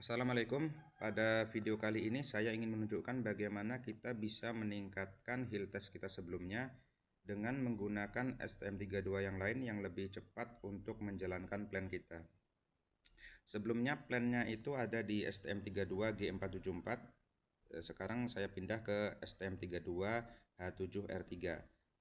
Assalamualaikum. Pada video kali ini saya ingin menunjukkan bagaimana kita bisa meningkatkan heal test kita sebelumnya dengan menggunakan STM32 yang lain yang lebih cepat untuk menjalankan plan kita. Sebelumnya plannya itu ada di STM32 G474. Sekarang saya pindah ke STM32 H7R3.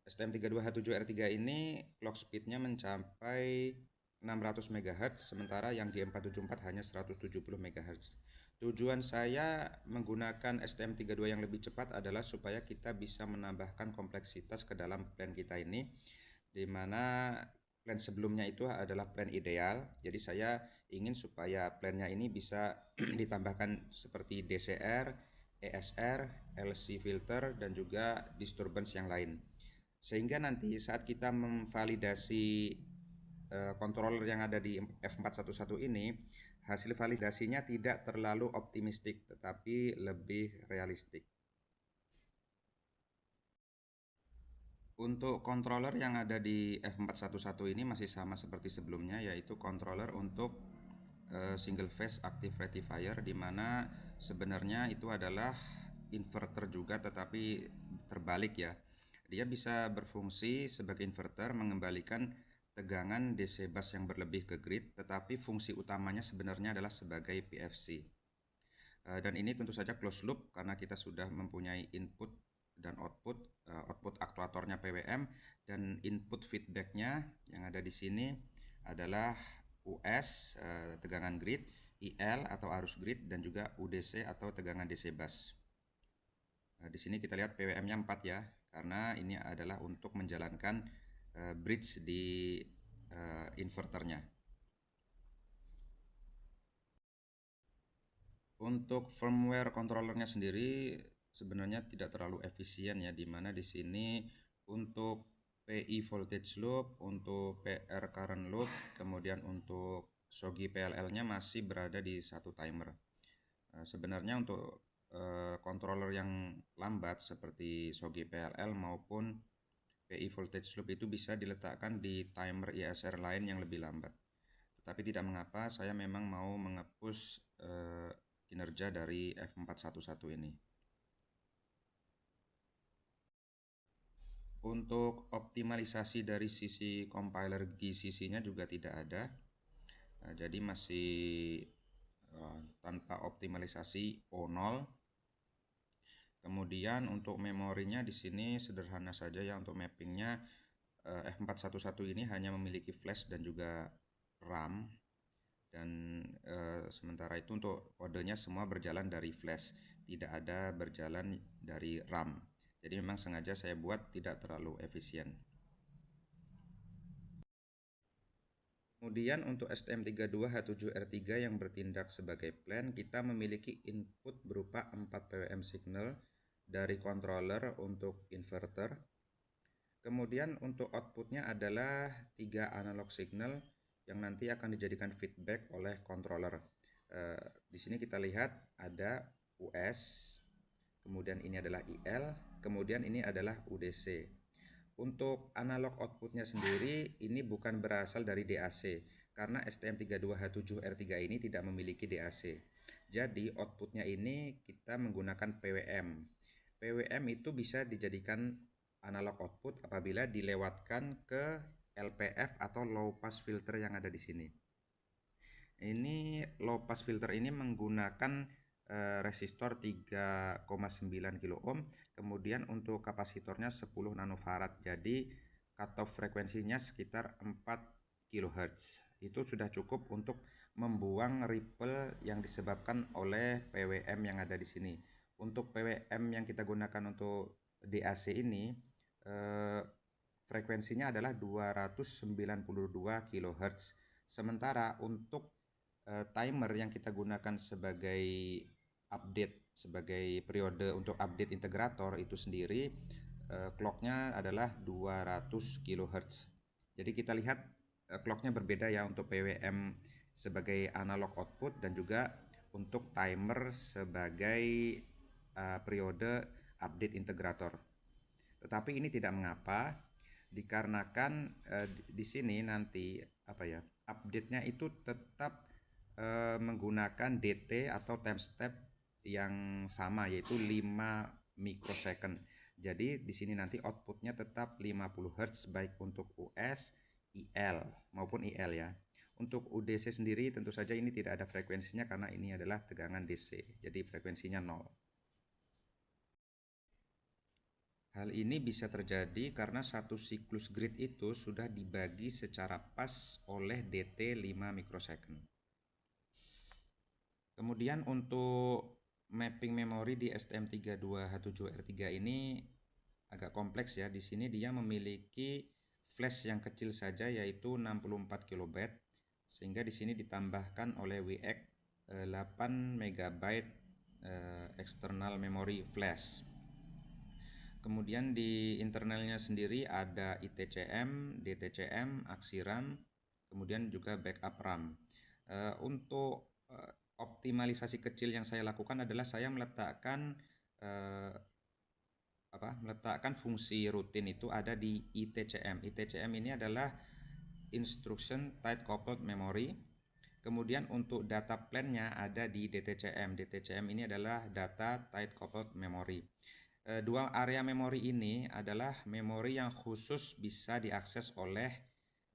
STM32 H7R3 ini clock speednya mencapai 600 MHz, sementara yang G474 hanya 170 MHz. Tujuan saya menggunakan STM32 yang lebih cepat adalah supaya kita bisa menambahkan kompleksitas ke dalam plan kita ini, di mana plan sebelumnya itu adalah plan ideal. Jadi saya ingin supaya plannya ini bisa ditambahkan seperti DCR, ESR, LC filter, dan juga disturbance yang lain. Sehingga nanti saat kita memvalidasi controller yang ada di F411 ini, hasil validasinya tidak terlalu optimistik tetapi lebih realistik. Untuk controller yang ada di F411 ini masih sama seperti sebelumnya, yaitu controller untuk single phase active rectifier, di mana sebenarnya itu adalah inverter juga tetapi terbalik ya. Dia bisa berfungsi sebagai inverter mengembalikan tegangan DC bus yang berlebih ke grid, tetapi fungsi utamanya sebenarnya adalah sebagai PFC. Dan ini tentu saja closed loop karena kita sudah mempunyai input dan output aktuatornya PWM, dan input feedbacknya yang ada di sini adalah US tegangan grid, IL atau arus grid, dan juga UDC atau tegangan DC bus. Di sini kita lihat PWM-nya 4 ya, karena ini adalah untuk menjalankan bridge di inverternya. Untuk firmware controllernya sendiri sebenarnya tidak terlalu efisien ya, dimana di sini untuk PI voltage loop, untuk PR current loop, kemudian untuk SOGI PLL-nya masih berada di satu timer. Sebenarnya untuk controller yang lambat seperti SOGI PLL maupun PI voltage loop itu bisa diletakkan di timer ISR lain yang lebih lambat. Tetapi tidak mengapa, saya memang mau mengepush kinerja dari F411 ini. Untuk optimalisasi dari sisi compiler GCC-nya juga tidak ada. Jadi masih tanpa optimalisasi O0. Kemudian untuk memorinya di sini sederhana saja ya, untuk mappingnya F411 ini hanya memiliki flash dan juga RAM, dan sementara itu untuk kodenya semua berjalan dari flash, tidak ada berjalan dari RAM. Jadi memang sengaja saya buat tidak terlalu efisien. Kemudian untuk STM32H7R3 yang bertindak sebagai plan, kita memiliki input berupa 4 PWM signal dari controller untuk inverter. Kemudian untuk outputnya adalah 3 analog signal yang nanti akan dijadikan feedback oleh controller. Di sini kita lihat ada US, kemudian ini adalah IL, kemudian ini adalah UDC. Untuk analog outputnya sendiri ini bukan berasal dari DAC, karena STM32H7R3 ini tidak memiliki DAC. Jadi outputnya ini kita menggunakan PWM. PWM itu bisa dijadikan analog output apabila dilewatkan ke LPF atau low pass filter yang ada di sini. Ini low pass filter ini menggunakan resistor 3,9 kilo ohm, kemudian untuk kapasitornya 10 nanofarad. Jadi cutoff frekuensinya sekitar 4 kHz. Itu sudah cukup untuk membuang ripple yang disebabkan oleh PWM yang ada di sini. Untuk PWM yang kita gunakan untuk DAC ini frekuensinya adalah 292 kHz. Sementara untuk timer yang kita gunakan sebagai update, sebagai periode untuk update integrator itu sendiri, clocknya adalah 200 kHz. Jadi kita lihat clocknya berbeda ya untuk PWM sebagai analog output dan juga untuk timer sebagai periode update integrator. Tetapi ini tidak mengapa, dikarenakan di sini nanti update-nya itu tetap menggunakan DT atau time step yang sama, yaitu 5 mikrosecond. Jadi di sini nanti outputnya tetap 50 Hz baik untuk US, IL maupun IL ya. Untuk UDC sendiri tentu saja ini tidak ada frekuensinya karena ini adalah tegangan DC, jadi frekuensinya 0. Hal ini bisa terjadi karena satu siklus grid itu sudah dibagi secara pas oleh DT 5 mikrosecond. Kemudian untuk mapping memori di STM32H7R3 ini agak kompleks ya. Di sini dia memiliki flash yang kecil saja yaitu 64 KB, sehingga di sini ditambahkan oleh WX 8 MB external memory flash. Kemudian di internalnya sendiri ada ITCM, DTCM, aksi RAM, kemudian juga backup RAM. Untuk optimalisasi kecil yang saya lakukan adalah saya meletakkan fungsi rutin itu ada di ITCM. ITCM ini adalah Instruction Tight Coupled Memory. Kemudian untuk data plan-nya ada di DTCM. DTCM ini adalah Data Tight Coupled Memory. Dua area memori ini adalah memori yang khusus bisa diakses oleh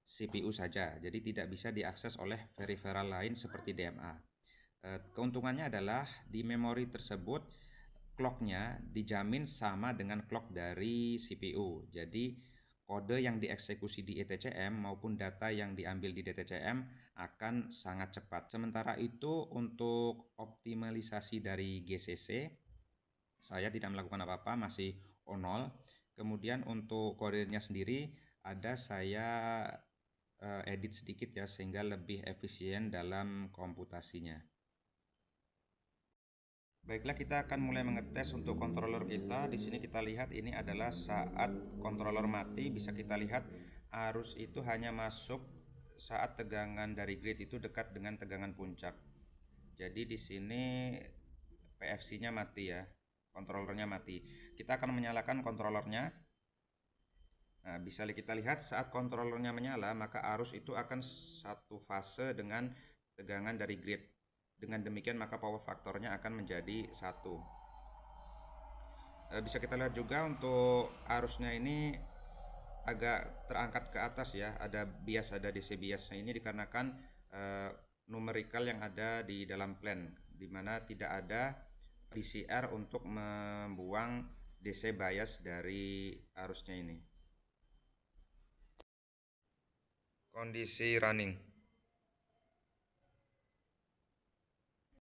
CPU saja, jadi tidak bisa diakses oleh peripheral lain seperti DMA. Keuntungannya adalah di memori tersebut clocknya dijamin sama dengan clock dari CPU. Jadi kode yang dieksekusi di ETCM maupun data yang diambil di DTCM akan sangat cepat. Sementara itu untuk optimalisasi dari GCC saya tidak melakukan apa-apa, masih O0. Kemudian untuk kodenya sendiri ada saya edit sedikit ya sehingga lebih efisien dalam komputasinya. Baiklah, kita akan mulai mengetes untuk controller kita. Di sini kita lihat ini adalah saat controller mati, bisa kita lihat arus itu hanya masuk saat tegangan dari grid itu dekat dengan tegangan puncak. Jadi di sini PFC-nya mati ya, controllernya mati. Kita akan menyalakan controllernya. Nah, bisa kita lihat saat controllernya menyala, maka arus itu akan satu fase dengan tegangan dari grid. Dengan demikian maka power faktornya akan menjadi 1. Bisa kita lihat juga untuk arusnya ini agak terangkat ke atas ya, ada bias, ada DC biasnya. Ini dikarenakan numerical yang ada di dalam plan, dimana tidak ada DCR untuk membuang DC bias dari arusnya ini. Kondisi running.